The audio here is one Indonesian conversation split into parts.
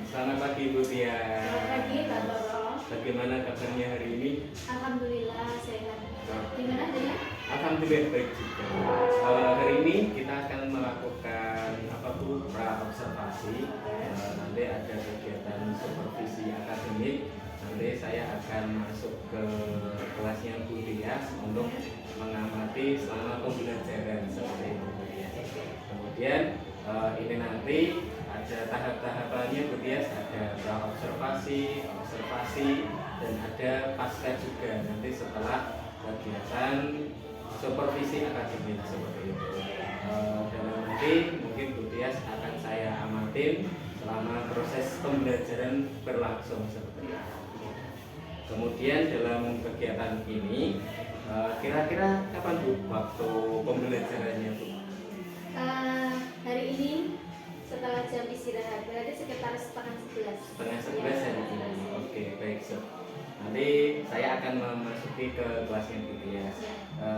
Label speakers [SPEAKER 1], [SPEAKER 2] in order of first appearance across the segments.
[SPEAKER 1] Selamat pagi Bu Tia.
[SPEAKER 2] Selamat pagi Pak Toro.
[SPEAKER 1] Bagaimana kabarnya hari ini?
[SPEAKER 2] Alhamdulillah sehat. Gimana tadi?
[SPEAKER 1] Alhamdulillah baik juga. Hari ini kita akan melakukan apa Bu? Pra-observasi. Nanti ada kegiatan supervisi akademik. Nanti saya akan masuk ke kelasnya Bu Tia untuk mengamati selama pembelajaran seperti itu. Kemudian ini nanti ada tahap-tahapannya Bu Tias, ada pra-observasi, observasi, dan ada pasca juga nanti setelah kegiatan supervisi akademik seperti itu. Dan nanti mungkin Bu Tias akan saya amatin selama proses pembelajaran berlangsung seperti itu. Kemudian dalam kegiatan ini kira-kira kapan Bu waktu pembelajarannya Bu?
[SPEAKER 2] Hari ini setelah jam istirahat, berarti sekitar setengah 11.
[SPEAKER 1] Setengah 11 hari ini. Oke, baik Sob. Nanti saya akan memasuki ke kelasnya Bu Tias.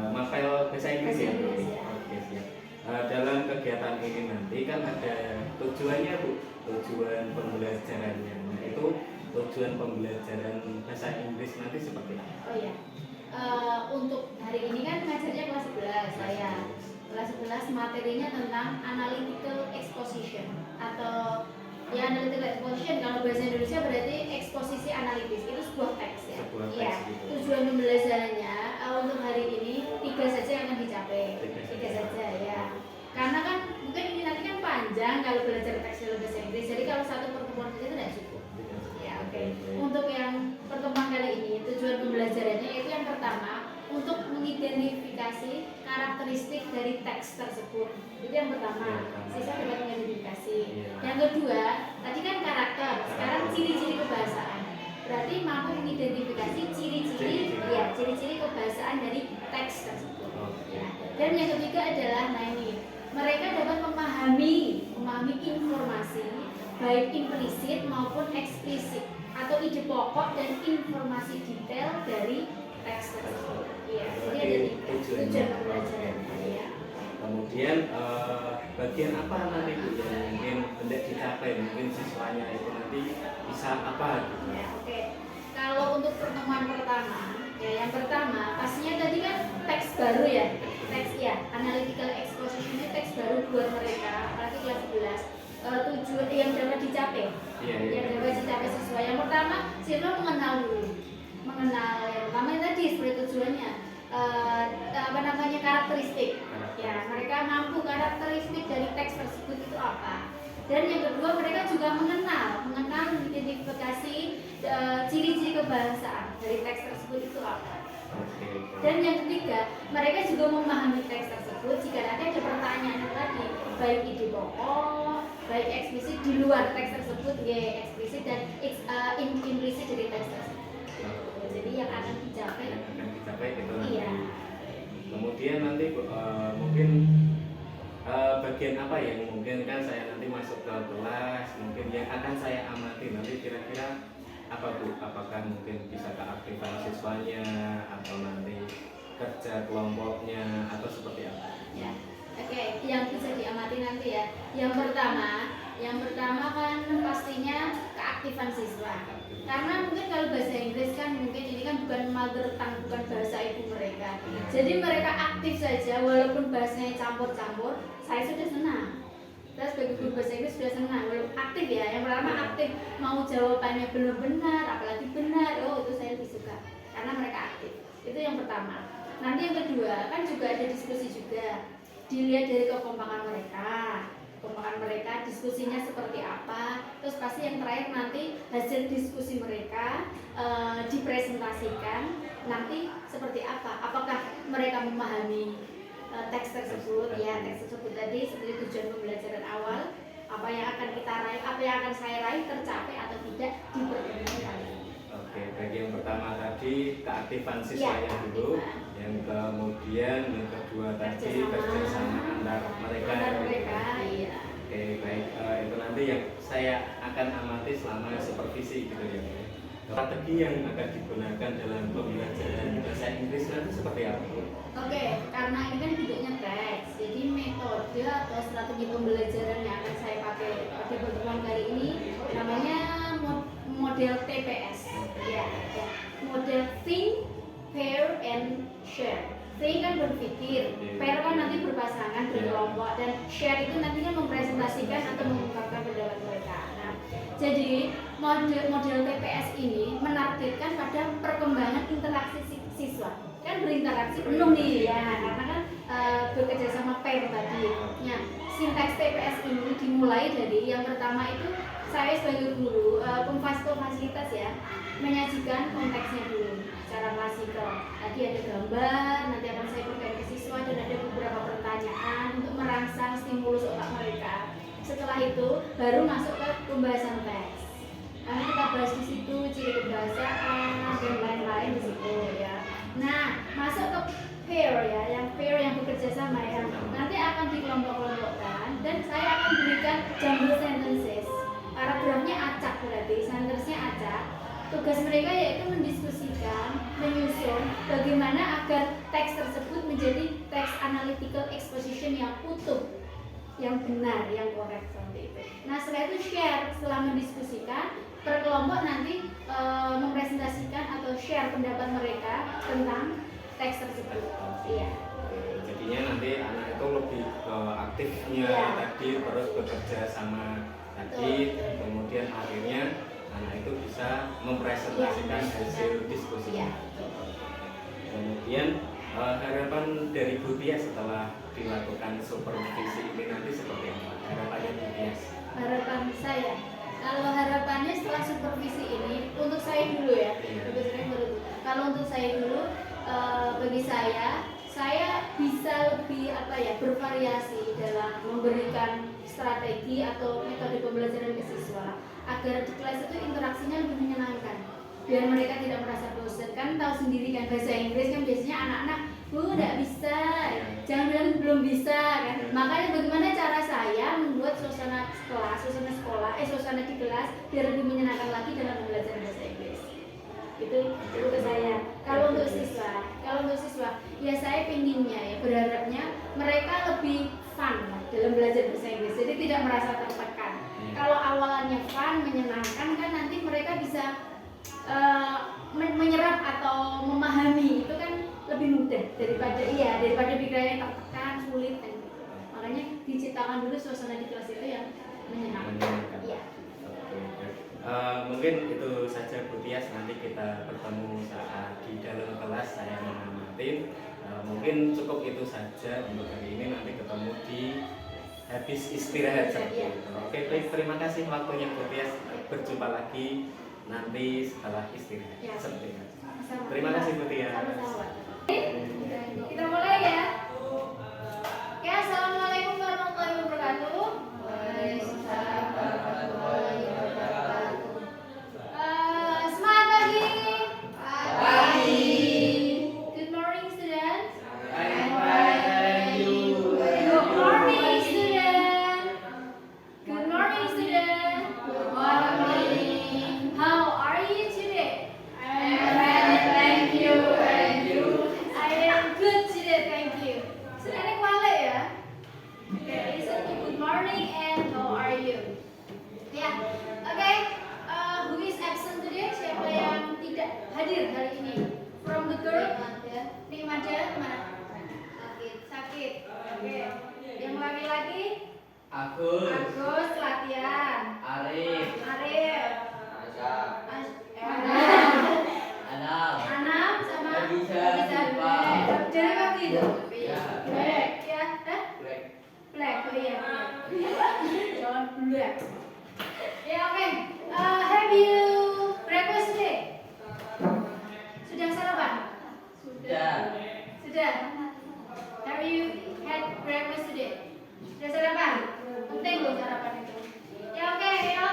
[SPEAKER 1] Mapel bahasa Inggris ya Bu? Oke, siap. Dalam kegiatan ini nanti kan ada tujuannya Bu, tujuan pembelajarannya. Nah, itu tujuan pembelajaran bahasa Inggris nanti seperti apa?
[SPEAKER 2] Oh iya. Untuk hari ini kan ngajarnya kelas 11 saya. Kelas 11 materinya tentang analytical exposition atau ya analytical exposition kalau bahasa Indonesia berarti eksposisi analitis, itu sebuah teks ya. Iya.
[SPEAKER 1] Gitu.
[SPEAKER 2] Tujuan pembelajarannya untuk hari ini 3 saja yang akan dicapai. 3 saja ya. Karena kan mungkin ini nanti kan panjang kalau belajar teks dalam bahasa Inggris. Jadi kalau satu pertemuan saja itu tidak cukup. Ya, oke. Untuk yang pertemuan kali ini tujuan pembelajarannya itu yang pertama untuk mengidentifikasi karakteristik dari teks tersebut. Itu yang pertama, sisa dapat mengidentifikasi. Yang kedua, tadi kan karakter, sekarang ciri-ciri kebahasaan. Berarti mampu mengidentifikasi ciri-ciri kebahasaan dari teks tersebut. Ya. Dan yang ketiga adalah, nah ini, mereka dapat memahami informasi baik implisit maupun eksplisit atau ide pokok dan informasi detail dari teks tersebut. Iya, jadi ada tujuan pembelajaran. Ya.
[SPEAKER 1] Kemudian bagian apa nanti Bu yang mungkin hendak dicapai, mungkin siswanya itu nanti bisa apa gitu?
[SPEAKER 2] Ya, oke. Kalau untuk pertemuan pertama, ya yang pertama pastinya tadi kan teks baru ya, teks ya, analytical exposition ini teks baru buat mereka, apalagi kelas 11. Tujuan yang dapat dicapai, yang dapat dicapai sesuai. Yang pertama, siswa mengenal dulu, yang pertama tadi seperti tujuannya, karakteristik. Ya, mereka mampu karakteristik dari teks tersebut itu apa. Dan yang kedua, mereka juga mengenal identifikasi ciri-ciri kebahasaan dari teks tersebut itu apa. Dan yang ketiga, mereka juga memahami teks tersebut jika nanti ada pertanyaan tadi, baik ide pokok, baik eksplisit di luar teks tersebut, ya eksplisit dan implisit dari teks tersebut. Jadi yang akan dicapai
[SPEAKER 1] itu.
[SPEAKER 2] Iya.
[SPEAKER 1] Kemudian nanti mungkin bagian apa yang mungkin kan saya nanti masuk ke kelas, mungkin yang akan saya amati nanti kira-kira apa Bu? Apakah mungkin bisa keaktifan siswanya atau nanti kerja kelompoknya atau seperti apa?
[SPEAKER 2] Ya. Oke, yang bisa diamati nanti ya. Yang pertama kan pastinya keaktifan siswa. Karena mungkin kalau bahasa Inggris kan mungkin ini kan bukan mother tongue, bukan bahasa ibu mereka. Jadi mereka aktif saja walaupun bahasanya campur-campur, saya sudah senang. Kita sebagai guru bahasa Inggris sudah senang, walaupun aktif ya. Yang pertama aktif, mau jawabannya belum benar, apalagi benar, itu saya lebih suka karena mereka aktif. Itu yang pertama. Nanti yang kedua kan juga ada diskusi juga. Dilihat dari kekompakan mereka, diskusinya seperti apa. Terus pasti yang terakhir nanti hasil diskusi mereka dipresentasikan nanti seperti apa. Apakah mereka memahami teks tersebut, ya teks tersebut tadi seperti tujuan pembelajaran awal, apa yang akan kita raih, apa yang akan saya raih tercapai atau tidak di pertemuan kali ini.
[SPEAKER 1] Oke, bagi yang pertama tadi keaktifan siswanya dulu, yang kemudian yang kedua tadi kerjasama antar mereka.
[SPEAKER 2] Iya.
[SPEAKER 1] Oke, baik, itu nanti yang saya akan amati selama supervisi gitu ya. Strategi yang akan digunakan dalam pembelajaran bahasa Inggris nanti seperti apa?
[SPEAKER 2] Oke, karena ini kan bentuknya teks, jadi metode atau strategi pembelajaran yang akan saya pakai di pertemuan kali ini namanya model TPS. Ya, ya. Model think, pair, and share. Think kan berpikir, pair kan nanti berpasangan, berkelompok, dan share itu nantinya mempresentasikan atau mengungkapkan pendapat mereka. Nah, jadi model TPS ini menargetkan pada perkembangan interaksi siswa. Kan berinteraksi penuh nih ya, karena kan bekerja sama pair tadi. Nah, sintaks TPS ini dimulai dari yang pertama itu saya sebagai guru pemfasilitas ya, menyajikan konteksnya dulu secara klasikal. Tadi ada gambar, nanti akan saya berikan ke siswa dan ada beberapa pertanyaan untuk merangsang stimulus otak mereka. Setelah itu baru masuk ke pembahasan teks. Karena kita bahas di situ ciri kebahasaan dan lain-lain di situ ya. Nah, masuk ke pair ya, yang pair yang bekerja sama ya. Nanti akan dikelompok-kelompokkan dan saya akan berikan jumble sentences. Paragrafnya acak berarti, sentences-nya acak. Tugas mereka yaitu mendiskusikan, menyusun bagaimana agar teks tersebut menjadi teks analytical exposition yang utuh, yang benar, yang korek seperti itu. Nah, setelah itu share, setelah mendiskusikan, per kelompok nanti mempresentasikan atau share pendapat mereka tentang teks tersebut. Iya.
[SPEAKER 1] Jadinya nanti anak itu lebih ke aktifnya tadi, terus bekerja sama tadi, kemudian akhirnya anak itu bisa mempresentasikan hasil diskusi. Kemudian harapan dari Bu Tia setelah dilakukan supervisi ini nanti seperti apa? Harapannya Bu Tia?
[SPEAKER 2] Harapan saya, kalau harapannya setelah supervisi ini, untuk saya dulu ya, kalau untuk saya dulu, bagi saya bisa lebih bervariasi dalam memberikan strategi atau metode pembelajaran ke siswa agar di kelas itu interaksinya lebih menyenangkan, biar mereka tidak merasa bosan. Kan tahu sendiri kan bahasa Inggris kan biasanya anak-anak nggak bisa, jangan bilang belum bisa kan. Makanya bagaimana cara saya membuat suasana di kelas biar lebih menyenangkan lagi dalam belajar bahasa Inggris. Itu ke saya. Kalau untuk siswa ya saya pinginnya ya, berharapnya mereka lebih fun dalam belajar bahasa Inggris, jadi tidak merasa tertekan. Kalau awalannya fun, menyenangkan kan nanti mereka bisa menyerap atau memahami itu kan lebih mudah daripada pikirannya tertekan, sulit kan gitu. Makanya diciptakan dulu suasana di kelas itu yang menyenangkan. Iya.
[SPEAKER 1] Mungkin itu saja Bu Tias, nanti kita bertemu saat di dalam kelas saya mengamati. Mungkin cukup itu saja untuk hari ini, nanti ketemu di habis istirahat saja. Oke, baik, terima kasih waktunya Bu Tias. Berjumpa lagi nanti setelah istirahat. Seperti itu. Terima kasih Bu Tias.
[SPEAKER 2] Kita mulai ya. Ya, assalamualaikum warahmatullahi wabarakatuh. Waalaikumsalam warahmatullahi wabarakatuh. Semangat pagi. Pagi. Good morning students. Good morning student. Good morning student. Good morning. How are you today? Thank you. And you? I am good today, thank you. Sudah kuali ya? Okay, listen to good morning and how are you? Ya, okay. Who is absent today? Siapa yang tidak hadir hari ini? From the group? Nikmada mana? Sakit. Oke. Yang laki-laki? Agus latihan. Arif. Anam sama Elizabeth. Dari pagi itu? Black ya? Black, oh iya. Jangan black. Ya oke. Have you breakfast today? Sudah sarapan? Sudah. Have you had breakfast today? Sudah sarapan? Penting loh sarapan itu. Ya oke ya.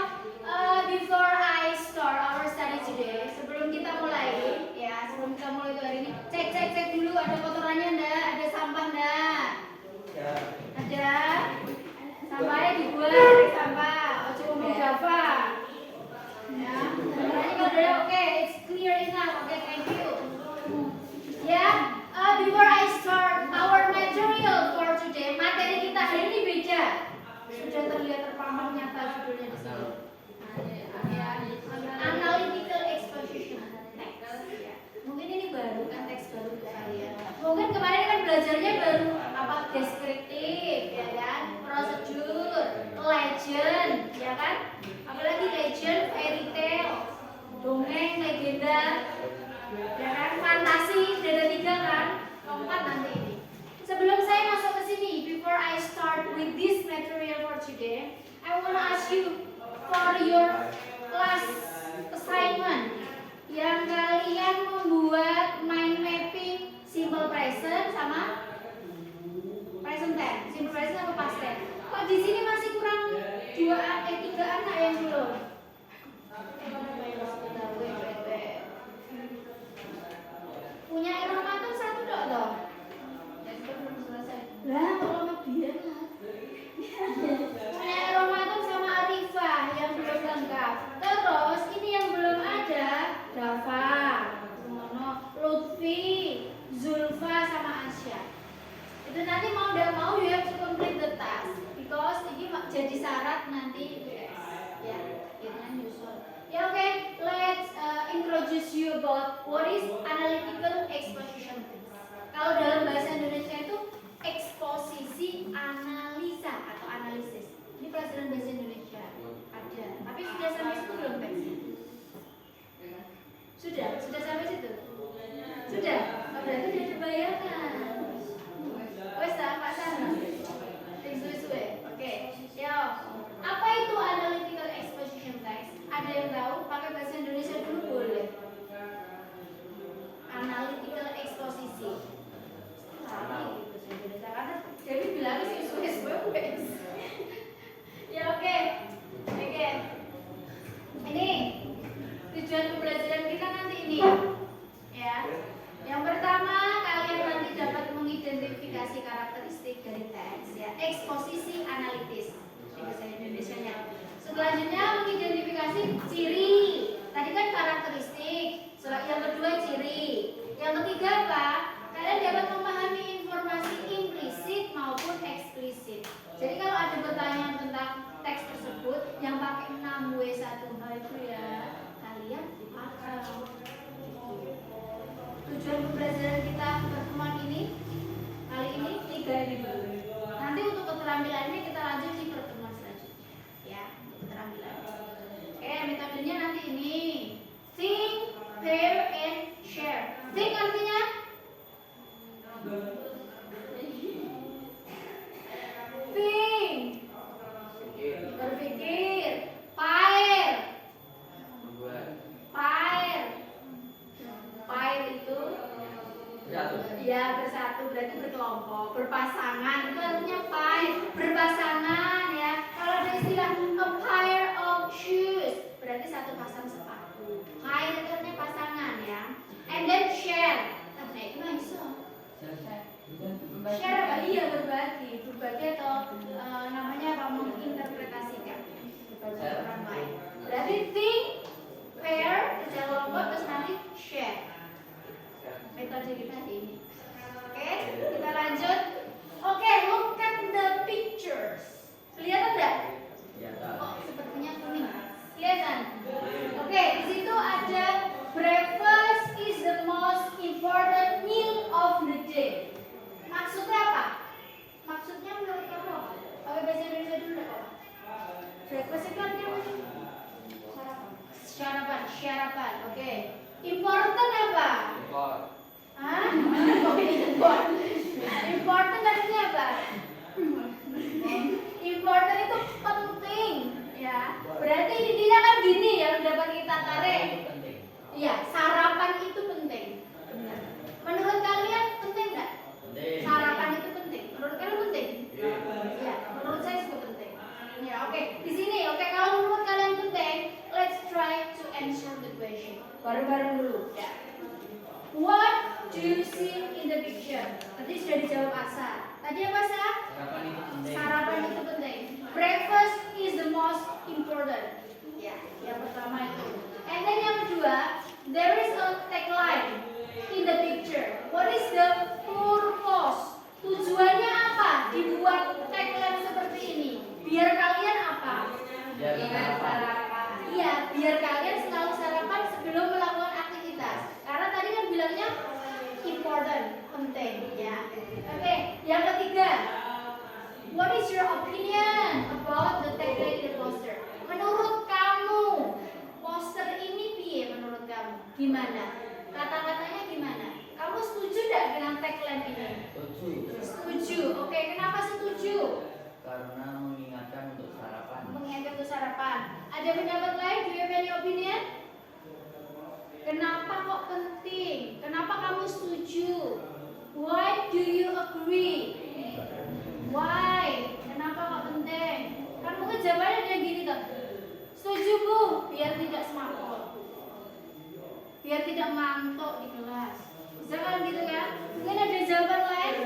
[SPEAKER 2] Before I start our study today, sebelum kita mulai itu hari ini, cek dulu ada kotorannya enggak, ada sampah enggak? Ada. Sampahnya dibuang dari sampah. Ojo ngomong Java. Ya, sampahnya kalau udah oke, it's clear enough. Oke, thank you. Ya, before I start our material for today, materi kita hari ini beda. Sudah terlihat terpampang nyata judulnya di sini. belajarnya baru apa deskriptif ya kan, prosedur, legend ya kan, apalagi legend, fairy tale, dongeng, legenda ya kan, fantasi, ada 3 kan, keempat nanti ini. Sebelum saya masuk ke sini, before I start with this material for today, I wanna ask you for your class assignment yang kalian membuat mind mapping simple present sama present tense, simple present sama past tense. Kok di sini masih kurang 3 anak yang belum? Punya Ramadan 1 dok toh? Lah kalau lebih punya Ramadan sama Arifah yang belum lengkap. Terus ini yang belum ada Dafa, Lutfi, Zulfa sama Asya. Itu nanti mau tidak mau you have to complete the task because ini jadi syarat nanti UTS. Ya, itu kan nyusul. Ya oke, let's introduce you about what is analytical exposition test. Kalau dalam bahasa Indonesia itu eksposisi analisa atau analisis. Ini pelajaran bahasa Indonesia ada, tapi sudah sampai situ belum teksnya? Sudah sampai situ? Sudah? Oh, berarti sudah ada bayangan. Wes Pak Sana. Suwe-suwe. Oke. Yo. Apa itu analytical exposition text? Ada yang tahu? Pakai bahasa Indonesia dulu boleh. Analytical exposisi. Jadi bilang sih suwe-suwe. Ya oke. Ini tujuan pembelajaran kita nanti ini. Ya. Yang pertama, kalian nanti dapat mengidentifikasi karakteristik dari teks ya, eksposisi analitis di bahasa Indonesianya. Selanjutnya mengidentifikasi ciri. Tadi kan karakteristik. Yang kedua ciri. Yang ketiga apa? Kalian dapat memahami informasi implisit maupun eksplisit. Jadi kalau ada pertanyaan tentang teks tersebut yang pakai 6W1H itu ya, kalian paham. Tujuan pembelajaran kita pertemuan ini kali ini 3 ini dulu. Nanti untuk keterampilannya kita lanjut di pertemuan selanjutnya. Ya, keterampilan. Oke, metodenya nanti ini. Think, pair, and share. Think artinya think, berpikir. Pair itu ya bersatu, berarti berkelompok. Berpasangan itu artinya pair, berpasangan ya. Kalau ada istilah a pair of shoes, berarti satu pasang sepatu. Pair itu artinya pasangan ya. And then share. Nah itu share apa? Iya, berbagi atau namanya apa, menginterpretasikan kepada orang lain. Berarti think, pair, kerja kelompok, terus nanti share. Metode kita ini. Oke, kita lanjut. Oke, look at the pictures. Kelihatan enggak? Oh, sepertinya kuning. Kelihatan? Oke, di situ ada breakfast is the most important meal of the day. Maksudnya apa? Maksudnya menurut kamu apa? Pakai bahasa Indonesia dulu enggak apa? Breakfast itu artinya apa sih? Sarapan. Oke. Important apa? Hah? Important artinya apa? Important itu penting, ya. Berarti intinya kan gini yang dapat kita tarik. Iya, sarapan itu penting. Benar. Menurut kalian penting nggak? Sarapan itu penting. Menurut kalian penting? Iya, menurut saya juga penting. Ya, oke. Di sini, oke. Kalau menurut kalian penting, let's try to answer the question. Bareng-bareng dulu, ya. What do you see in the picture? Tadi sudah dijawab Asa. Tadi apa Asa? Sarapan itu penting. Breakfast is the most important. Ya, yang pertama itu. And then yang kedua, there is a tagline in the picture. What is the purpose? Tujuannya apa dibuat tagline seperti ini? Biar kalian apa? Biar sarapan. Iya, biar kalian selalu sarapan sebelum melakukan aktivitas. Karena tadi kan bilangnya important, penting ya. What is your opinion about the tagline in the poster? Menurut kamu, poster ini piye menurut kamu? Gimana? Kata-katanya gimana? Kamu setuju tidak dengan tagline ini?
[SPEAKER 3] Setuju.
[SPEAKER 2] Setuju. Oke, kenapa setuju?
[SPEAKER 3] Karena mengingatkan untuk sarapan.
[SPEAKER 2] Mengingatkan untuk sarapan. Ada pendapat lain? Do you have any opinion? Kenapa kok penting? Kenapa kamu setuju? Why do you agree? Why? Kenapa kok penting? Kan mungkin jawabannya kayak gini tuh. Setuju Bu, biar tidak semakol, biar tidak ngantuk di kelas. Bisa kan gitu kan? Mungkin ada jawaban lain?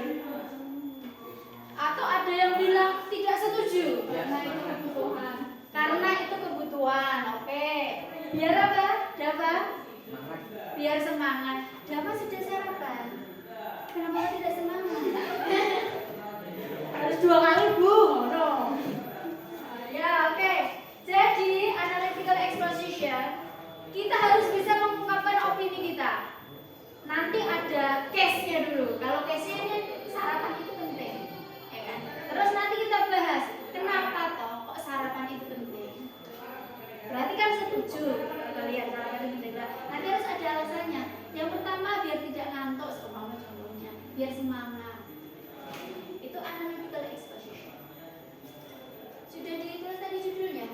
[SPEAKER 2] Atau ada yang bilang tidak setuju? Karena itu kebutuhan. Karena itu kebutuhan. Oke. Biar apa? Dapat? Biar semangat. Dapat sudah sarapan. Kenapa tidak semangat? Harus 2 kali Bu. No. Ya, oke. Jadi, analytical exposition, kita harus bisa mengungkapkan opini kita. Nanti ada case-nya dulu. Kalau case-nya ini sarapan itu penting, ya kan? Terus nanti kita bahas kenapa toh kok sarapan itu penting. Berarti kan setuju kalian sarapan itu penting. Nanti harus ada alasannya. Yang pertama biar tidak ngantuk, seumpama contohnya, biar semangat. Itu analytical exposition. Sudah ditulis tadi judulnya?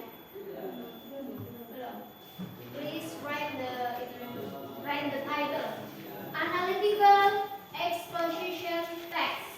[SPEAKER 2] Belum. Please write the title. Analytical exposition text.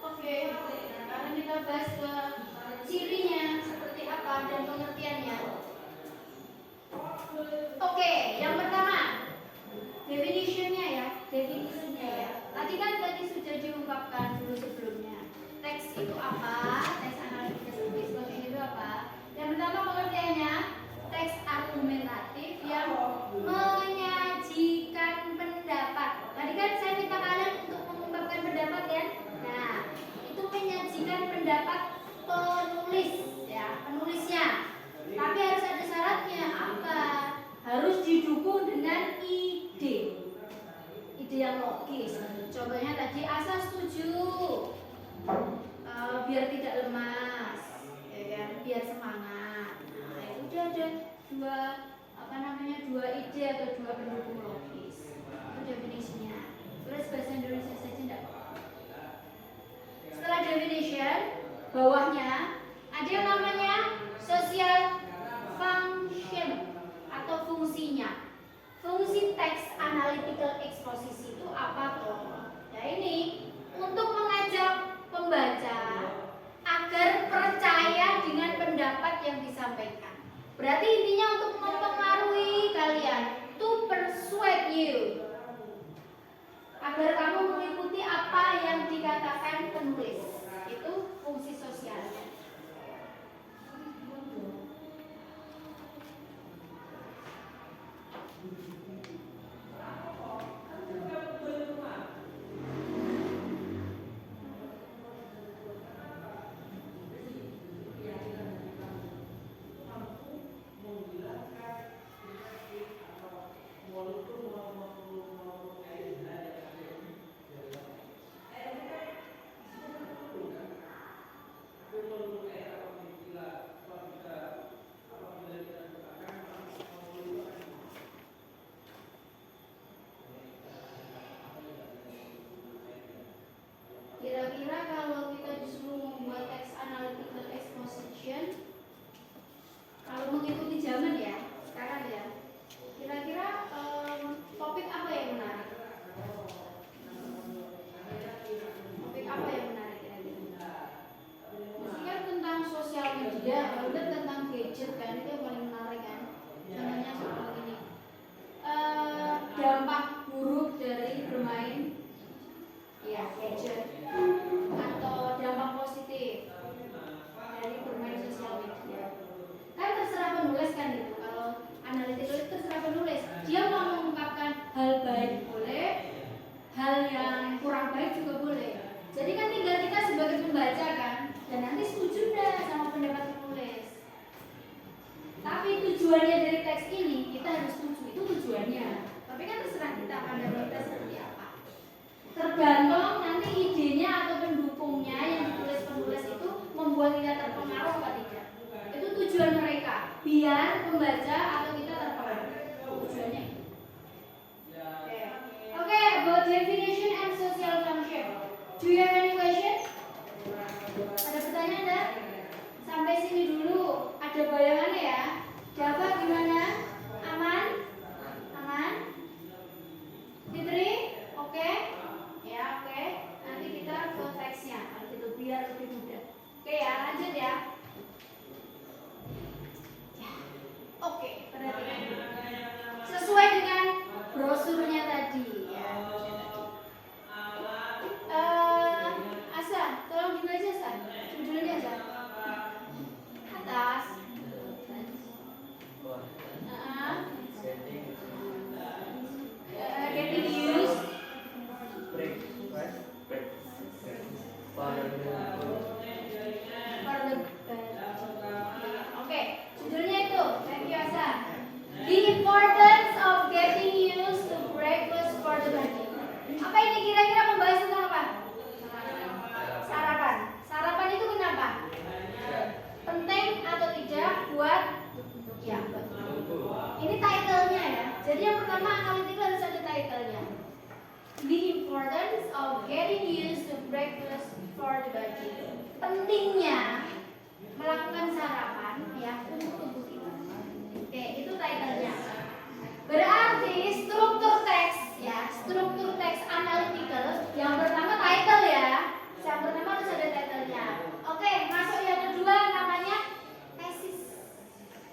[SPEAKER 2] Oke, sekarang kita bahas ke cirinya seperti apa dan pengertiannya. Oke, yang pertama definitionnya ya. Tadi sudah diungkapkan dulu sebelumnya. Teks itu apa? Teks analytical exposition itu apa? Yang pertama pengertiannya, teks argumentatif yang menyajikan pendapat. Tadi kan saya minta kalian untuk mengungkapkan pendapat ya. Nah, itu menyajikan pendapat penulis ya, penulisnya. Tapi harus ada syaratnya apa? Harus didukung dengan ide yang logis. Contohnya tadi Asa setuju, biar tidak lemas, ya kan? Biar semangat. Nah, itu udah ada dua ide atau dua pendukung logis. Itu definisinya. Terus bahasa Indonesia saja enggak apa-apa. Setelah definition, bawahnya ada yang namanya social function atau fungsinya. Fungsi teks analytical exposition itu apa toh? Ya ini untuk mengajak pembaca agar percaya dengan pendapat yang disampaikan. Berarti intinya untuk mempengaruhi kalian, to persuade you, agar kamu mengikuti apa yang dikatakan penulis. Itu fungsi sosialnya. Kira-kira kalau kita disuruh membuat teks analytical exposition, kalau mengikuti zaman ya, sekarang ya, kira-kira topik apa yang menarik? Topik apa yang menarik kira-kira? Mestinya tentang sosial media, atau tentang gadget kan, itu yang paling menarik kan? Contohnya seperti ini. Dampak buruk dari bermain gadget, atau dampak positif dari bermain sosial tujuannya dari teks ini kita harus setuju, itu tujuannya. Tapi kan terserah kita pandangan kita seperti apa. Tergantung nanti idenya atau pendukungnya yang ditulis penulis itu membuat kita terpengaruh atau tidak. Itu tujuan mereka, biar membaca atau kita terpengaruh. Tujuannya. Okay, about definition and social function. Do you have any question? Ada pertanyaan enggak? Sampai sini dulu. Ada bayangannya ya? Java gimana? Aman? Aman? Fitri? Oke? Ya, oke. Nanti kita ke teksnya. Kalau gitu biar lebih mudah. Oke ya, lanjut ya. Oke, perhatikan. Sesuai dengan brosurnya tadi ya. Asa, tolong gini aja Asa. Judulnya Asa. Atas. Getting used for the Oke, judulnya itu. Thank you Asa. The importance of getting used to breakfast for the body. Apa ini kira-kira membahas tentang apa? Sarapan. Sarapan itu kenapa? Penting atau tidak buat ya, ini title-nya ya. Jadi yang pertama analytical harus ada title-nya. The importance of getting used to breakfast for the body. Pentingnya melakukan sarapan ya untuk tubuh kita. Oke, itu title-nya. Berarti struktur teks ya, struktur teks analytical yang pertama title ya. Yang pertama harus ada title-nya. Oke, masuk yang kedua namanya tesis.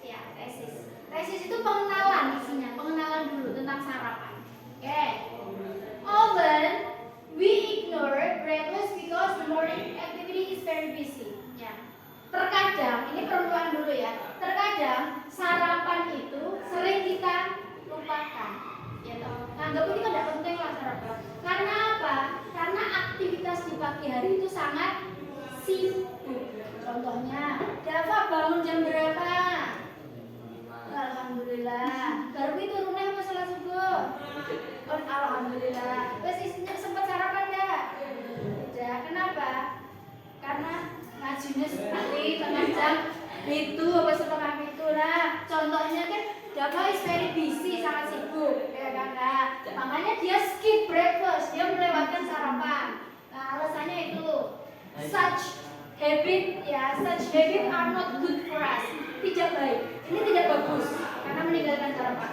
[SPEAKER 2] Ya, tesis. Tesis itu pengenalan isinya, pengenalan dulu tentang sarapan. Oke. Often we ignore breakfast because the morning activity is very busy. Ya. Terkadang, ini permulaan dulu ya. Terkadang sarapan itu sering kita lupakan. Ya toh. Anggap ini kan tidak penting lah sarapan. Karena apa? Karena aktivitas di pagi hari itu sangat sibuk. Contohnya, Dava bangun jam berapa? Alhamdulillah. Garbi turunnya apa sholat subuh? Oh, alhamdulillah. Terus isinya sempat sarapan enggak? Tidak. Kenapa? Karena ngajinya sekali tengah jam itu apa setengah itu lah. Contohnya kan Dava is very busy, sangat sibuk, ya kan? Nah, makanya dia skip breakfast, dia melewatkan sarapan. Nah, alasannya itu such habit are not good for us. Tidak baik. Ini tidak bagus karena meninggalkan sarapan.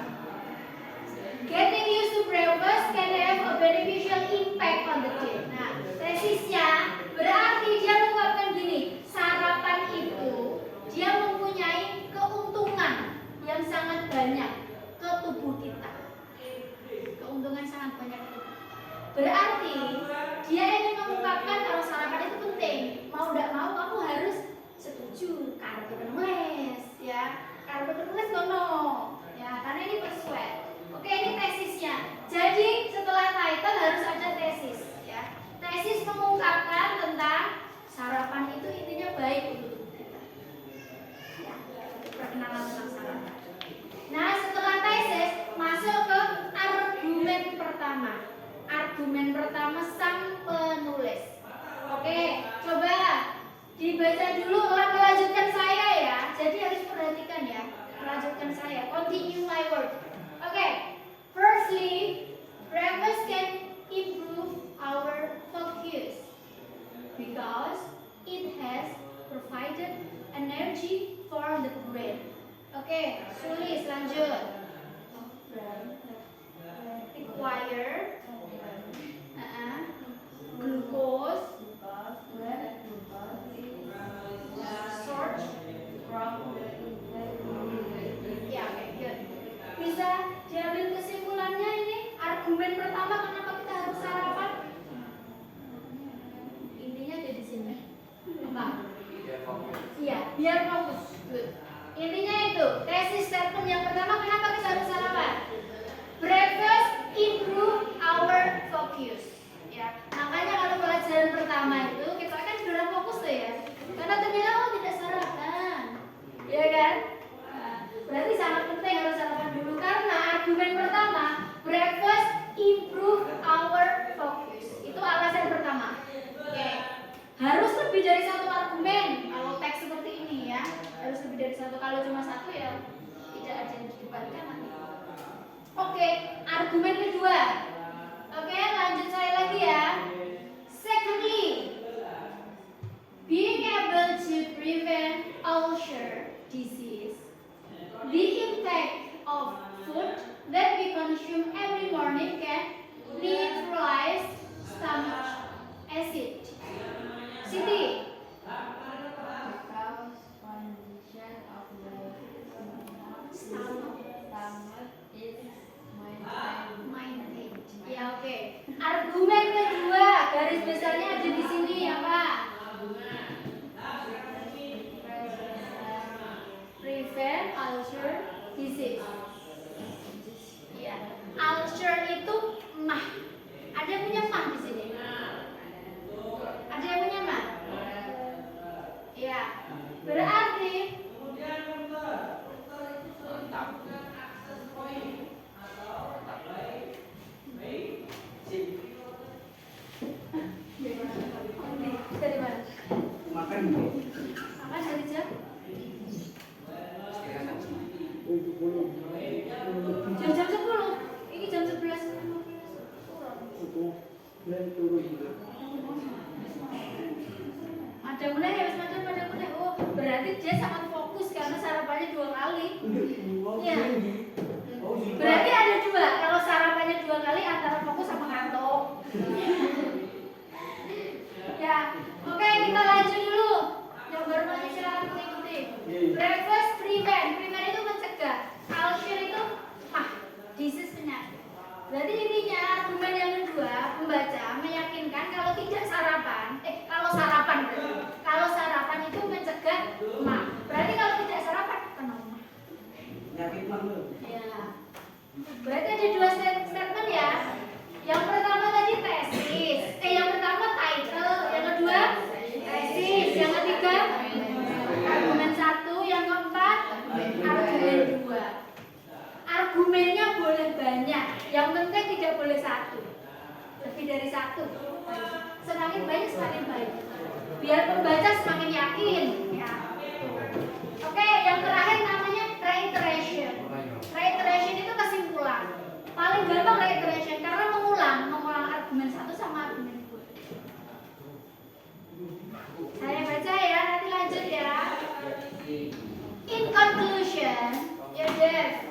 [SPEAKER 2] Getting used to breakfast can have a beneficial impact on the day. Nah, tesisnya berarti dia mengungkapkan gini, sarapan itu dia mempunyai keuntungan yang sangat banyak ke tubuh kita. Keuntungan sangat banyak ke tubuh. Berarti dia ingin mengungkapkan kalau sarapan itu penting. Mau tidak mau kamu harus setuju karena penulis ya. Karena penulis no. Ya, karena ini persuade. Oke, ini tesisnya. Jadi setelah title harus ada tesis ya. Tesis mengungkapkan tentang sarapan itu intinya baik untuk tubuh kita. Ya, perkenalan tentang sarapan. Nah, setelah tesis masuk ke argumen pertama. Argumen pertama sang penulis. Oke, coba dibaca dulu, melanjutkan saya ya. Jadi harus perhatikan ya. Melanjutkan saya. Continue my word. Oke. Firstly, breakfast can improve our focus because it has provided energy for the brain. Oke, tulis lanjut. Require glucose source from ya, oke, good. Bisa diambil kesimpulannya ini argumen pertama kenapa kita harus sarapan? Intinya ada di sini. Apa? Iya, biar fokus. Good. Intinya itu, tesis statement yang pertama kenapa kita harus sarapan? Breakfast improve our focus. Ya, makanya kalau pelajaran pertama Kalau cuma satu ya tidak ada yang didebatkan nanti. Oke, argumen kedua. Oke, lanjut saya lagi ya. Secondly, being able to prevent ulcer disease, the intake of food that we consume every morning can neutralize stomach acid. Siti.
[SPEAKER 4] Because condition of the stomach is
[SPEAKER 2] Maintain. Ya oke. Argumen kedua, garis besarnya ada di sini apa? Prevent ulcer disease. Ya, ulcer itu mah. Ada yang punya mah di sini? Ada yang punya mah? Ya, berarti dari mana?
[SPEAKER 3] Makan
[SPEAKER 2] Makan dari jam? Jam 10. Ini jam 11. Ada mulai ya, semacam pada mulai. Oh, berarti dia sangat fokus karena sarapannya 2 kali. Iya. Berarti ada 2. Kalau sarapannya 2 kali antara fokus sama ngantuk. Ya, oke kita lanjut dulu. Yang baru masih silakan mengikuti. Breakfast prevent. Prevent itu mencegah. Ulcer itu disease penyakit. Berarti intinya argumen yang kedua, pembaca meyakinkan kalau tidak sarapan, kalau sarapan itu mencegah mah. Berarti kalau tidak sarapan kena mah.
[SPEAKER 3] penyakit mah.
[SPEAKER 2] Ya. Berarti ada 2 statement ya. Yang pertama tadi tesis. Yang pertama title, yang kedua tesis, yang ketiga argumen 1, yang keempat argumen 2. Argumennya boleh banyak, yang penting tidak boleh 1. Lebih dari 1. Semakin banyak semakin baik. Biar pembaca semakin yakin ya. Oke, yang terakhir namanya reiteration. Reiteration itu kesimpulan. Paling gampang reiteration karena mengulang argumen 1 sama argumen 2. Saya baca ya, nanti lanjut ya. In conclusion, ya Jeff.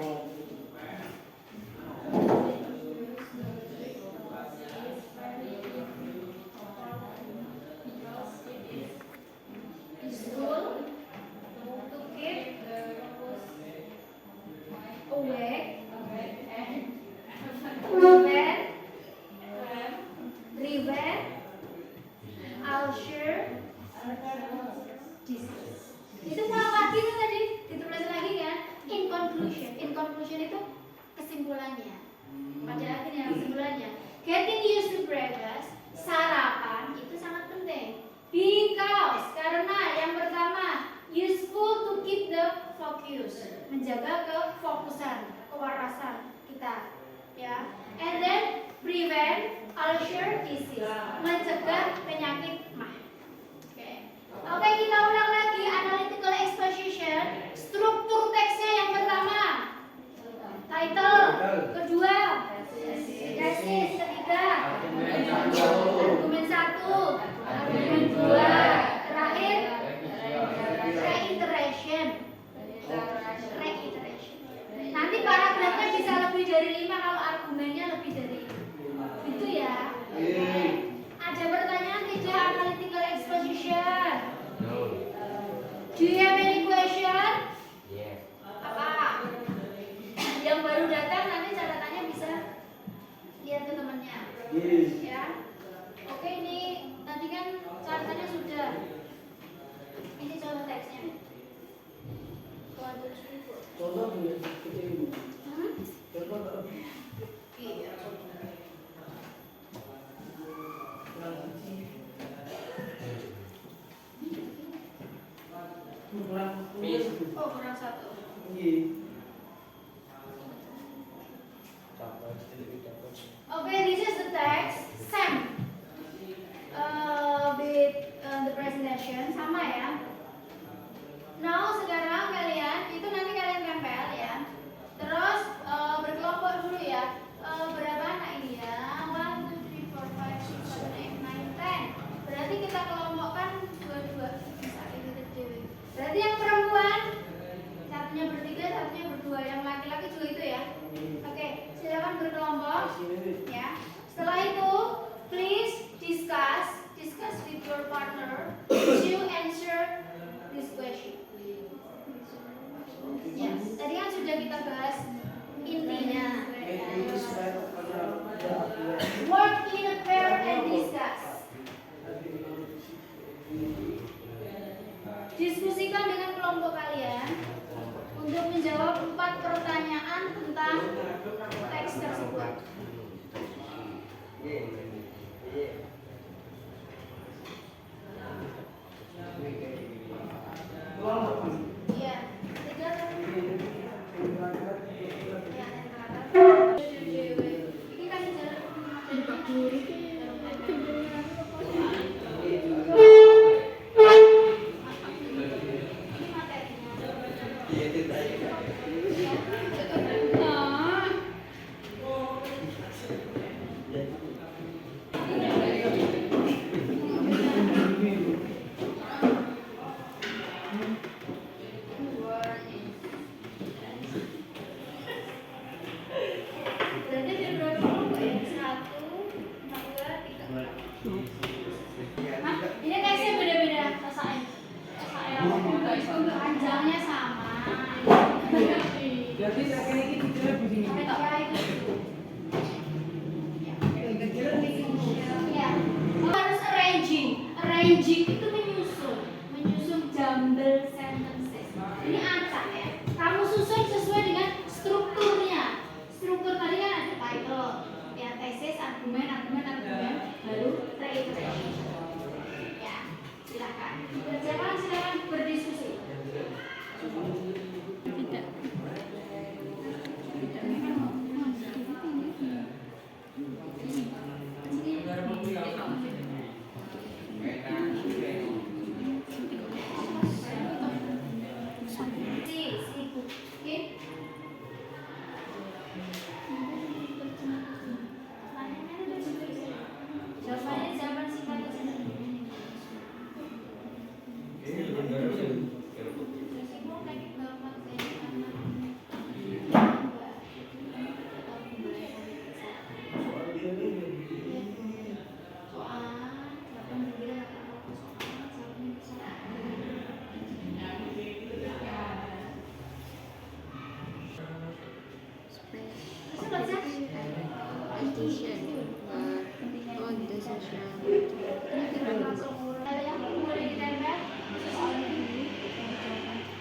[SPEAKER 2] Useful to keep awake and prevent ulcer disease. Itu ulang lagi tuh tadi, ditulis lagi kan? In conclusion. In conclusion itu kesimpulannya. Pada akhirnya kesimpulannya. Getting used to breakfast, sarapan itu sangat penting. Because karena yang pertama useful to keep the focus, menjaga kefokusan, kewarasan kita, ya. And then prevent ulcer disease, mencegah penyakit mah. Oke, kita ulang lagi analytical exposition. Struktur teksnya yang pertama title, kedua tesis, ketiga argumen 1, argumen 2, terakhir reiteration. Nanti paragrafnya bisa lebih dari 5 kalau argumennya lebih dari itu ya. Ada pertanyaan tidak analytical exposition? Do you have any question? dua, yang laki-laki juga itu ya. Oke, silakan berkelompok ya. Setelah itu, please discuss with your partner to answer this question. Ya, tadi kan sudah kita bahas intinya. Work in a pair and discuss. Diskusikan dengan kelompok kalian untuk menjawab 4 pertanyaan tentang teks tersebut. Iya, 3 ini kan jalan. Berarti ada berapa kelompok ya? 1, 2, 3. Hah? Ini tesnya beda-beda rasain. Panjangnya sama.
[SPEAKER 3] Jadi saya ini kecil begini.
[SPEAKER 2] Ya. Harus arranging itu menyusun jumble sentences. Ini acak ya. Kamu susun sesuai dengan strukturnya. Struktur tadi kan ada title, ya tesis, argumen, baru reiteration. Ya, silakan. Silakan berdiskusi. Jawaban singkat aja.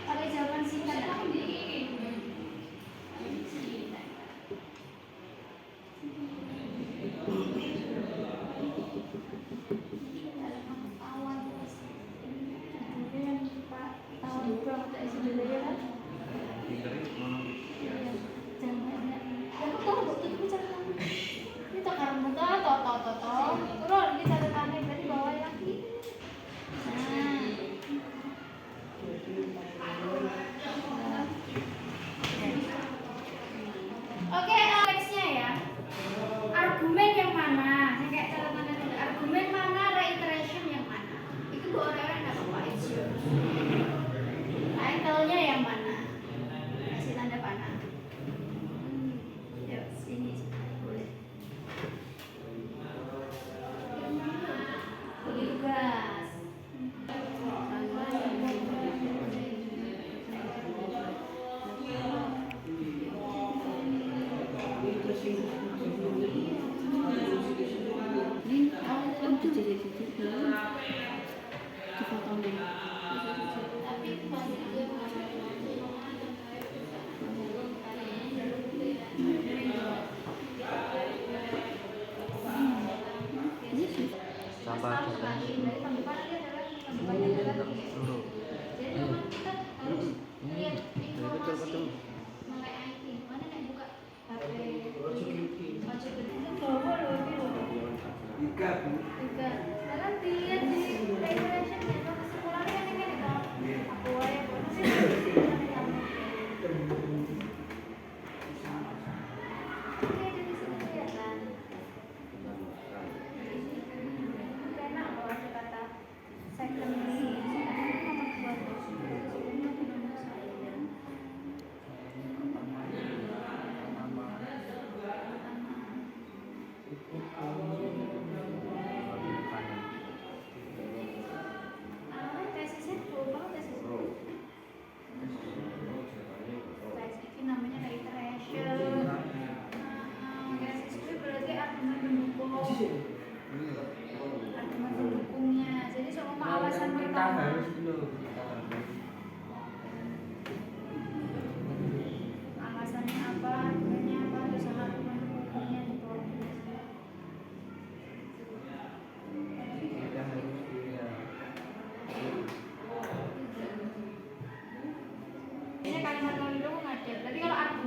[SPEAKER 2] Pakai jawaban singkat. Oke, nextnya ya. Argumen yang mana? Saya kayak catatan dulu. Argumen mana, reiteration yang mana? Itu buat orang-orang nggak apa-apa. It's yours. Title-nya yang mana? Kasih tanda panah. Yuk, sini boleh. Bagi tugas. Tapi pasti dia
[SPEAKER 1] Sampah.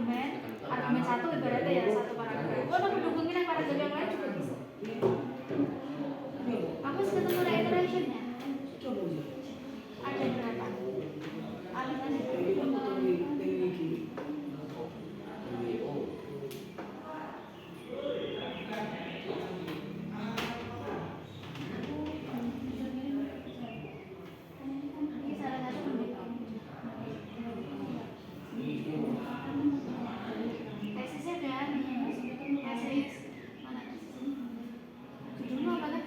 [SPEAKER 2] argumen satu ibaratnya ya satu paragraf. Oh, aku dukungin yang paragraf yang lain juga bisa. Aku ketemu reiterationnya. Ada berapa? Ini salah satu tesisnya kan? Tesis mana tesisnya? Judulnya apa kan?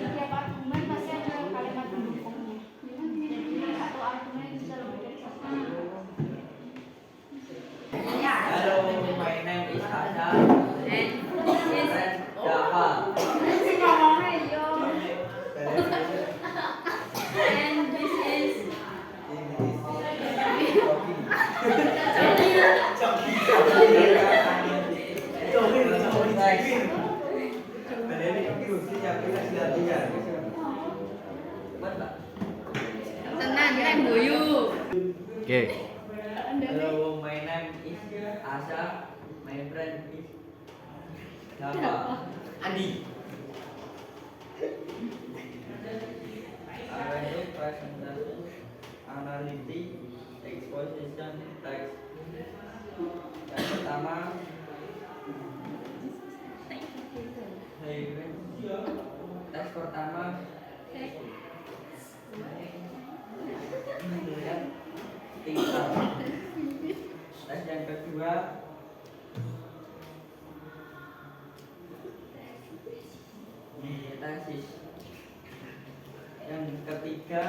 [SPEAKER 2] Tiap argumen pasti ada kalimat pendukungnya. Jadi satu argumen bisa lebih dari satu.
[SPEAKER 5] Hello, my name is Asha. And Java.
[SPEAKER 4] And this is tenang, kan guyu.
[SPEAKER 1] Oke.
[SPEAKER 5] Hello, my name is Asha. My friend is Java. Andi. I will do presentation, analytic, exposition, text. Yang pertama, tes pertama melihat tingkat. Tes yang kedua tesis. Yang ketiga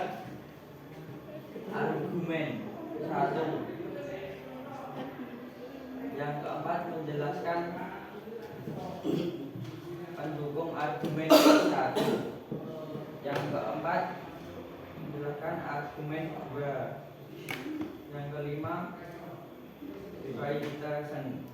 [SPEAKER 5] argumen satu. Yang keempat menjelaskan pendukung argumen satu. Yang keempat menjelaskan argumen dua. Yang kelima reiteration.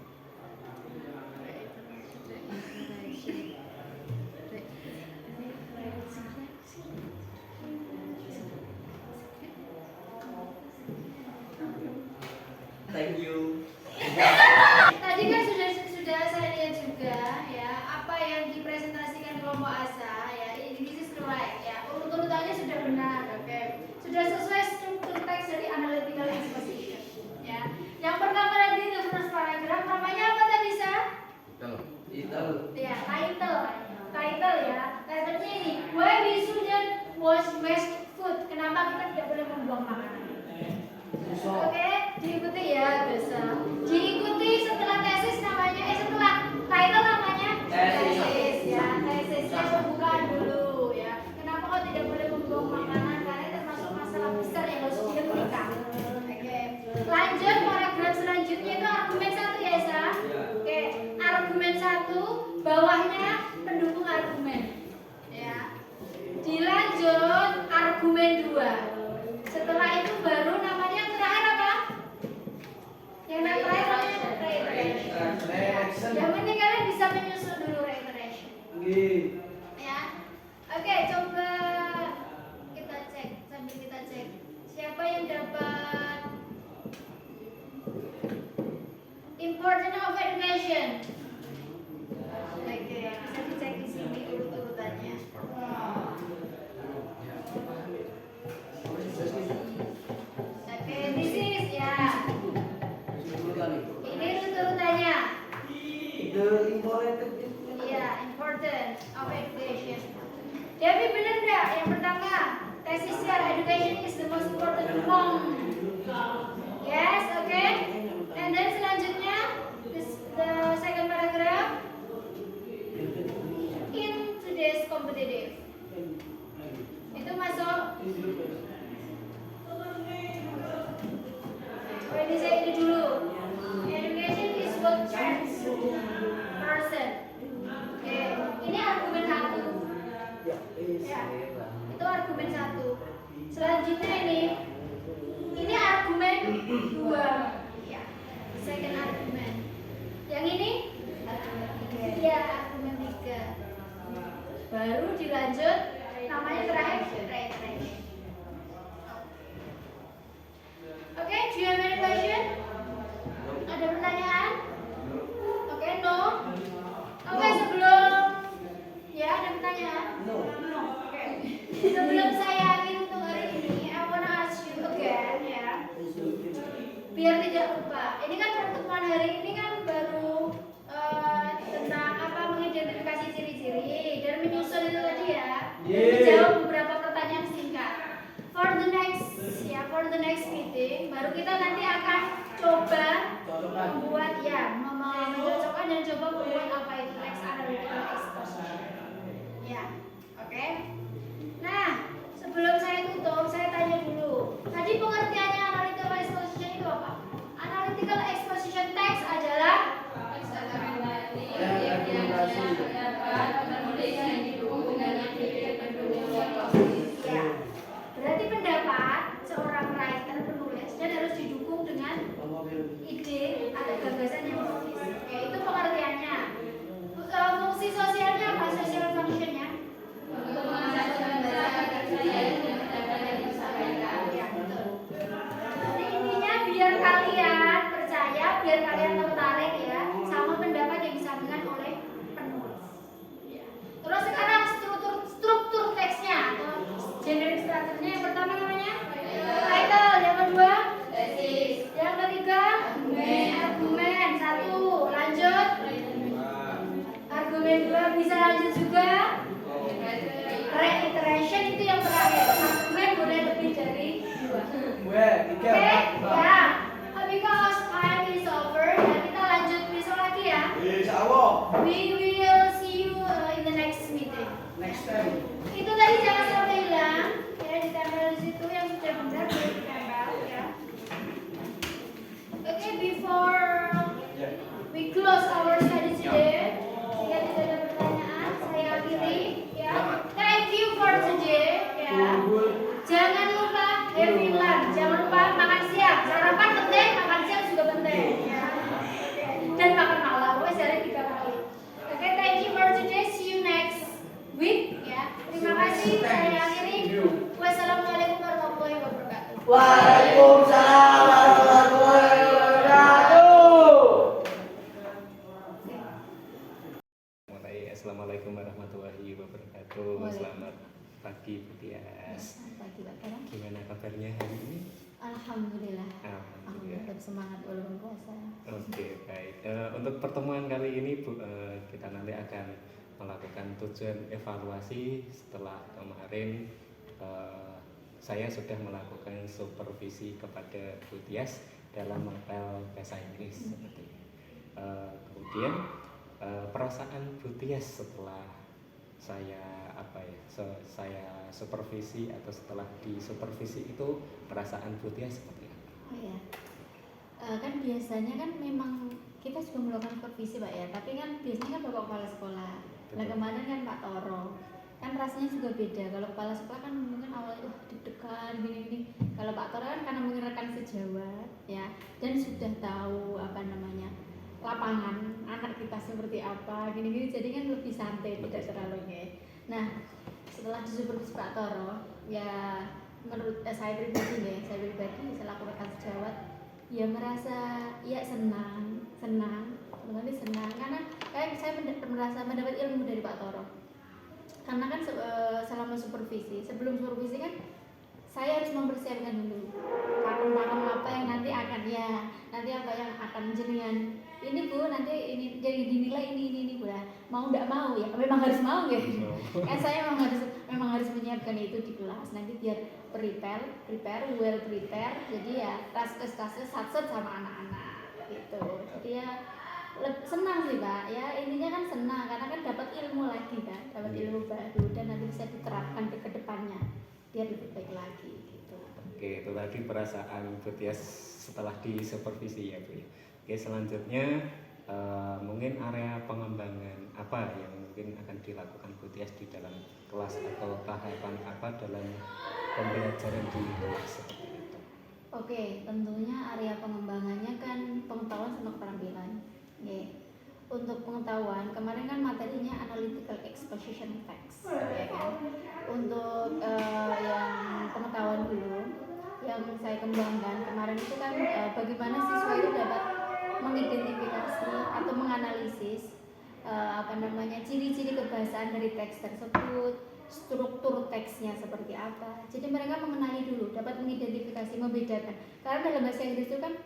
[SPEAKER 5] Thank you.
[SPEAKER 2] Tadi kan sudah saya lihat juga ya apa yang dipresentasikan kelompok ASA ya, this is correct ya, urut-urutannya sudah benar, oke, sudah sesuai struktur teks dari analytical exposition ya. Yang pertama tadi the first paragraph namanya apa tadi Sa?
[SPEAKER 5] Itu.
[SPEAKER 2] Ya, title ya, titlenya ini why we shouldn't waste food, kenapa kita tidak boleh membuang makanan. Oke, diikuti ya, bisa. Diikuti setelah tesis namanya, setelah title namanya tesis ya. Tesisnya pembukaan dulu ya. Kenapa kok tidak boleh membuang makanan? Karena itu termasuk masalah besar yang harus dihentikan. Oke. Lanjut paragraf selanjutnya itu argumen satu ya, Sa. Oke, argumen satu, bawahnya pendukung argumen. Ya. Dilanjut argumen 2. Setelah itu baru namanya yang terakhir apa? Yang terakhir namanya reiteration. Yang penting kalian bisa menyusun dulu reiteration. Ya. Oke, coba kita cek sambil kita cek. Siapa yang dapat importance of education? Oke, bisa dicek di sini urut-urutannya. Tesis year education is the most important form. Yes, okay. And then selanjutnya the second paragraph. In today's competitive. Itu masuk. Ini saya ini dulu. Education is what shapes person. Oke, ini argumen satu. Ya, itu argumen satu. Selanjutnya ini argumen dua. Ya, second argument. Yang ini argumen tiga. Ya, argumen tiga. Baru dilanjut, namanya terakhir reiteration. Oke, do you have any question? Ada pertanyaan? Oke, no. Oke, sebelum ya ada pertanyaan? No. Oke. Sebelum saya akhiri untuk hari ini, I wanna ask you again ya. Biar tidak lupa. Ini kan pertemuan hari ini kan baru tentang apa mengidentifikasi ciri-ciri dan menyusun itu tadi ya. Menjawab beberapa pertanyaan singkat. For the next meeting, baru kita nanti akan coba membuat ya, mencocokkan dan coba membuat apa itu text analytical exposition. Ya, oke. Nah, sebelum saya tutup, saya tanya dulu. Tadi pengertiannya analytical exposition itu apa? Analytical exposition text adalah ya, berarti pendapat seorang writer penulis dan harus didukung dengan ide atau gagasan yang logis. Oke, itu pengertiannya. Fungsi sosialnya apa? Social functionnya? Ya, betul. Jadi intinya biar kalian percaya, biar kalian tertarik ya sama pendapat yang disampaikan oleh penulis. Ya. Terus sekarang struktur teksnya atau generic structure-nya yang pertama namanya title, yang kedua tesis, yang ketiga argumen satu, lanjut argumen dua, bisa lanjut juga reiteration, itu yang terakhir. Argumen boleh lebih dari dua. Oke, ya. Because time is over, ya kita lanjut besok lagi ya. We will see you in the next meeting.
[SPEAKER 3] Next time.
[SPEAKER 2] Itu tadi jangan sampai hilang ya, ditempel di situ yang sudah benar boleh ditempel ya. Oke, before we close our study today, jika tidak ada pertanyaan, saya akhiri ya. Thank you for today ya. Jangan lupa have lunch, jangan lupa makan siang. Sarapan penting, makan siang juga penting ya. Dan makan malam, wes hari 3 kali. Oke, thank you for today. See you next week ya. Terima kasih, saya akhiri. Wassalamualaikum warahmatullahi wabarakatuh.
[SPEAKER 3] Waalaikumsalam warahmatullahi wabarakatuh.
[SPEAKER 1] Assalamualaikum warahmatullahi wabarakatuh. Selamat pagi Bu Tias.
[SPEAKER 2] Pagi Pak Kara.
[SPEAKER 1] Gimana kabarnya hari ini?
[SPEAKER 2] Alhamdulillah.
[SPEAKER 1] Alhamdulillah.
[SPEAKER 2] Tetap semangat walaupun puasa.
[SPEAKER 1] Oke, baik. Untuk pertemuan kali ini Bu, kita nanti akan melakukan tujuan evaluasi setelah kemarin saya sudah melakukan supervisi kepada Bu Tias dalam mapel bahasa Inggris seperti ini. Kemudian perasaan Bu Tias setelah saya saya supervisi atau setelah disupervisi itu perasaan Bu Tias seperti apa?
[SPEAKER 2] Oh ya, kan biasanya kan memang kita juga melakukan supervisi Pak ya, tapi kan biasanya kan Bapak Kepala Sekolah. Nah kemarin kan Pak Toro, kan rasanya juga beda. Kalau Kepala Sekolah kan mungkin awalnya deg-degan gini-gini. Kalau Pak Toro kan karena mungkin rekan sejawat ya, dan sudah tahu apa namanya lapangan anak kita seperti apa gini-gini, jadi kan lebih santai, tidak terlalu nge. Nah setelah disupervisi Pak Toro ya, menurut saya pribadi selaku rekan sejawat ya merasa ya senang karena kayak saya merasa mendapat ilmu dari Pak Toro. Karena kan selama supervisi, sebelum supervisi kan saya harus mempersiapkan dulu pakem apa yang nanti akan apa yang akan jenengan ini Bu, nanti ini jadi dinilai ini Bu ya. Mau enggak mau ya, memang harus mau ya. Kan saya memang memang harus menyiapkan itu di kelas. Nanti biar well prepare. Jadi ya tas-tasnya satset sama anak-anak gitu. Jadi ya senang sih Pak. Ya intinya kan senang karena kan dapat ilmu lagi kan, dapat ilmu baru dan nanti bisa diterapkan ke depannya biar lebih baik lagi gitu.
[SPEAKER 1] Oke, itu tadi perasaan Bu Tias setelah disupervisi ya Bu. Oke, selanjutnya mungkin area pengembangan apa yang mungkin akan dilakukan Bu Tias di dalam kelas atau tahapan apa dalam pembelajaran di kelas seperti itu.
[SPEAKER 2] Oke, tentunya area pengembangannya kan pengetahuan sama keterampilan. Oke. Untuk pengetahuan, kemarin kan materinya analytical exposition text, ya kan? Untuk yang pengetahuan dulu, yang saya kembangkan kemarin itu kan bagaimana siswa itu dapat mengidentifikasi atau menganalisis ciri-ciri kebahasaan dari teks tersebut, struktur teksnya seperti apa. Jadi mereka mengenali dulu, dapat mengidentifikasi, membedakan. Karena dalam bahasa Inggris itu kan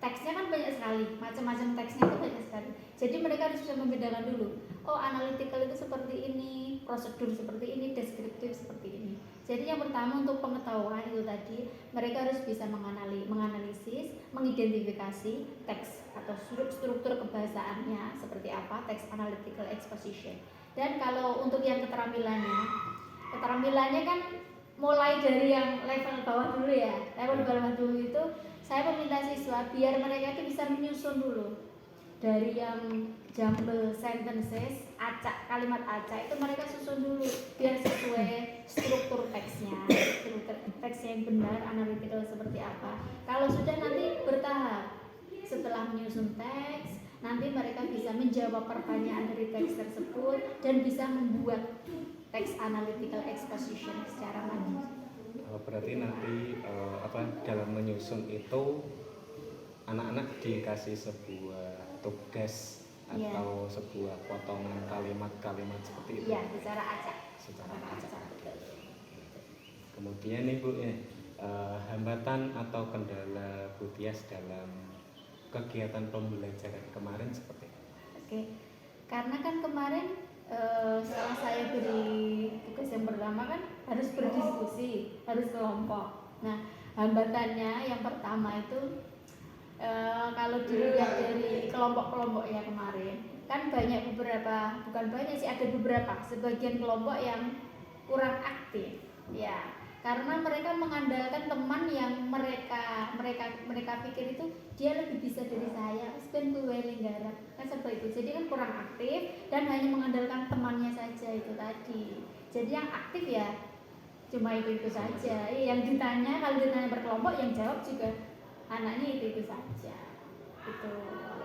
[SPEAKER 2] teksnya kan banyak sekali, macam-macam teksnya itu banyak sekali. Jadi mereka harus bisa membedakan dulu. Oh, analytical itu seperti ini, prosedur seperti ini, deskriptif seperti ini. Jadi yang pertama untuk pengetahuan itu tadi, mereka harus bisa menganalisis, mengidentifikasi teks atau struktur kebahasaannya seperti apa, teks analytical exposition. Dan kalau untuk yang keterampilannya kan mulai dari yang level bawah dulu ya. Level bawah dulu itu saya meminta siswa biar mereka itu bisa menyusun dulu dari yang jumble sentences, acak, kalimat acak itu mereka susun dulu biar sesuai struktur teksnya, struktur teksnya yang benar, analytical seperti apa. Kalau sudah nanti bertahap, setelah menyusun teks, nanti mereka bisa menjawab pertanyaan dari teks tersebut dan bisa membuat teks analytical exposition secara mandiri.
[SPEAKER 1] Berarti nanti dalam menyusun itu anak-anak dikasih sebuah tugas atau sebuah potongan kalimat-kalimat seperti itu.
[SPEAKER 2] Iya, secara acak.
[SPEAKER 1] Secara acak. Kemudian Ibu hambatan atau kendala Bu Tias dalam kegiatan pembelajaran kemarin seperti apa?
[SPEAKER 2] Oke. Karena kan kemarin setelah saya beri tugas yang pertama kan harus berdiskusi, harus kelompok. Nah, hambatannya yang pertama itu kalau dilihat dari kelompok-kelompok yang kemarin kan bukan banyak sih, ada beberapa sebagian kelompok yang kurang aktif ya, karena mereka mengandalkan teman yang mereka pikir itu dia lebih bisa dari saya, kan seperti itu. Jadi kan kurang aktif dan hanya mengandalkan temannya saja itu tadi. Jadi yang aktif ya cuma itu saja. Yang ditanya, kalau ditanya berkelompok yang jawab juga anaknya itu saja. Itu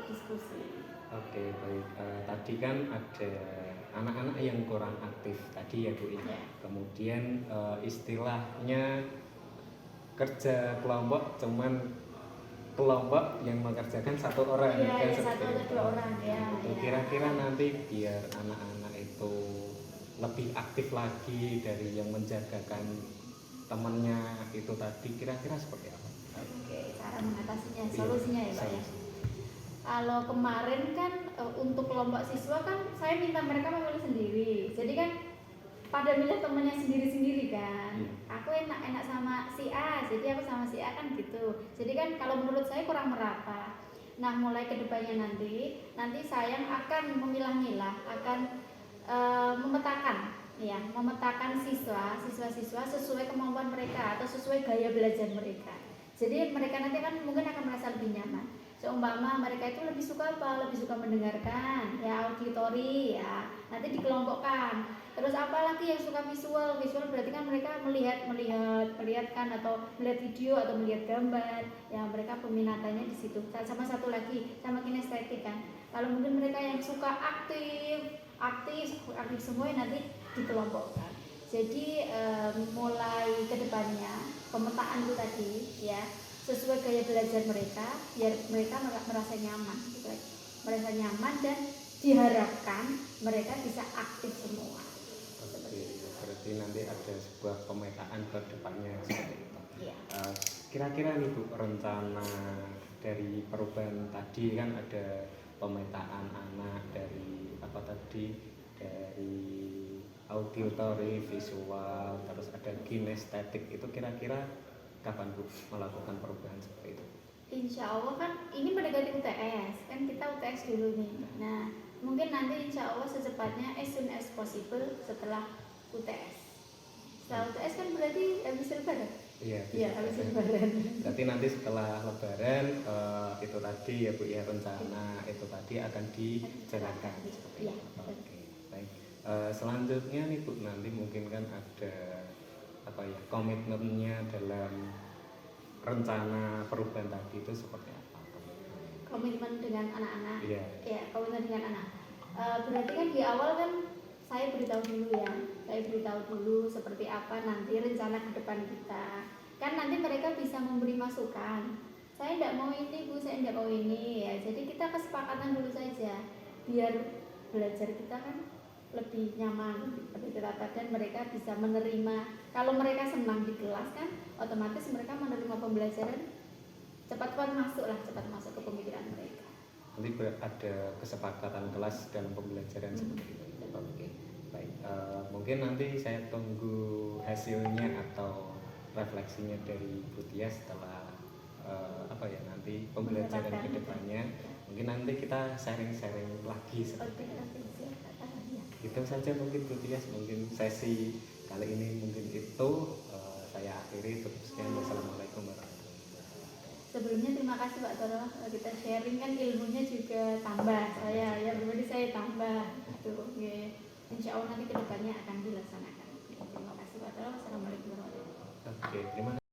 [SPEAKER 2] diskusi.
[SPEAKER 1] Oke, baik. Tadi kan ada anak-anak yang kurang aktif tadi ya Bu.
[SPEAKER 2] Ya.
[SPEAKER 1] Kemudian istilahnya kerja kelompok cuman kelompok yang mengerjakan satu orang
[SPEAKER 2] Iya,
[SPEAKER 1] kan
[SPEAKER 2] ya,
[SPEAKER 1] seperti
[SPEAKER 2] satu atau
[SPEAKER 1] itu.
[SPEAKER 2] dua orang ya.
[SPEAKER 1] Kira-kira nanti biar anak-anak itu lebih aktif lagi dari yang menjagakan temannya itu tadi, kira-kira seperti apa?
[SPEAKER 2] Oke, cara mengatasinya, solusinya ya Pak ya.
[SPEAKER 1] Solusi.
[SPEAKER 2] Kalau kemarin kan untuk kelompok siswa kan saya minta mereka memilih sendiri. Jadi kan pada milih temannya sendiri-sendiri kan. Aku enak sama si A, jadi aku sama si A kan gitu. Jadi kan kalau menurut saya kurang merata. Nah, mulai kedepannya nanti saya akan memilah-milah, akan memetakan siswa-siswa sesuai kemampuan mereka atau sesuai gaya belajar mereka. Jadi mereka nanti kan mungkin akan merasa lebih nyaman. Seumpama mereka itu lebih suka apa? Lebih suka mendengarkan, ya auditori, ya nanti dikelompokkan. Terus apalagi yang suka visual berarti kan mereka melihat kan, atau melihat video atau melihat gambar. Ya mereka peminatannya di situ. Sama satu lagi sama kinestetik kan. Kalau mungkin mereka yang suka aktif semua nanti dikelompokkan. Jadi mulai kedepannya pemetaan itu tadi ya sesuai gaya belajar mereka biar mereka merasa nyaman gitu. Merasa nyaman dan diharapkan mereka bisa aktif semua.
[SPEAKER 1] Oke, berarti nanti ada sebuah pemetaan ke depannya seperti itu.
[SPEAKER 2] Iya.
[SPEAKER 1] Kira-kira nih Bu, rencana dari perubahan tadi kan ada pemetaan anak dari auditory, visual, terus ada kinestetik, itu kira-kira kapan Bu melakukan perubahan seperti itu?
[SPEAKER 2] Insya Allah kan ini mendekati UTS, kan kita UTS dulu nih. Nah, mungkin nanti insya Allah secepatnya as soon as possible setelah UTS. Setelah UTS kan berarti habis lebaran?
[SPEAKER 1] Iya,
[SPEAKER 2] Iya, habis lebaran.
[SPEAKER 1] berarti nanti setelah lebaran itu tadi ya Bu ya, rencana itu tadi akan dijalankan seperti
[SPEAKER 2] Iya,
[SPEAKER 1] itu.
[SPEAKER 2] betul.
[SPEAKER 1] Oke, baik. Selanjutnya nih Bu, nanti mungkin kan ada apa ya, komitmennya dalam rencana perubahan tadi itu seperti apa?
[SPEAKER 2] Komitmen dengan anak-anak.
[SPEAKER 1] Iya.
[SPEAKER 2] Ya, komitmen dengan anak. Berarti kan di awal kan saya beritahu dulu ya. Saya beritahu dulu seperti apa nanti rencana ke depan kita. Kan nanti mereka bisa memberi masukan. Saya tidak mau ini Bu, saya tidak mau ini ya. Jadi kita kesepakatan dulu saja biar belajar kita kan lebih nyaman seperti tertata dan mereka bisa menerima. Kalau mereka senang di kelas kan otomatis mereka menerima pembelajaran cepat masuk ke pemikiran mereka.
[SPEAKER 1] Nanti ada kesepakatan kelas dan pembelajaran seperti itu. Oke, baik. Mungkin nanti saya tunggu hasilnya atau refleksinya dari Bu Tia setelah apa ya, nanti pembelajaran ke depannya. Mungkin nanti kita sharing-sharing lagi seperti itu. Itu saja mungkin Bu Tia, mungkin sesi kali ini mungkin itu saya akhiri. Cukup sekian. Wassalamualaikum warahmatullahi wabarakatuh.
[SPEAKER 2] Sebelumnya terima kasih Pak Toro, kita sharing kan ilmunya juga tambah. Saya pribadi saya tambah itu. Insya Allah nanti kedepannya akan dilaksanakan. Terima kasih Pak Toro. Wassalamualaikum warahmatullahi wabarakatuh.
[SPEAKER 1] Oke, terima kasih.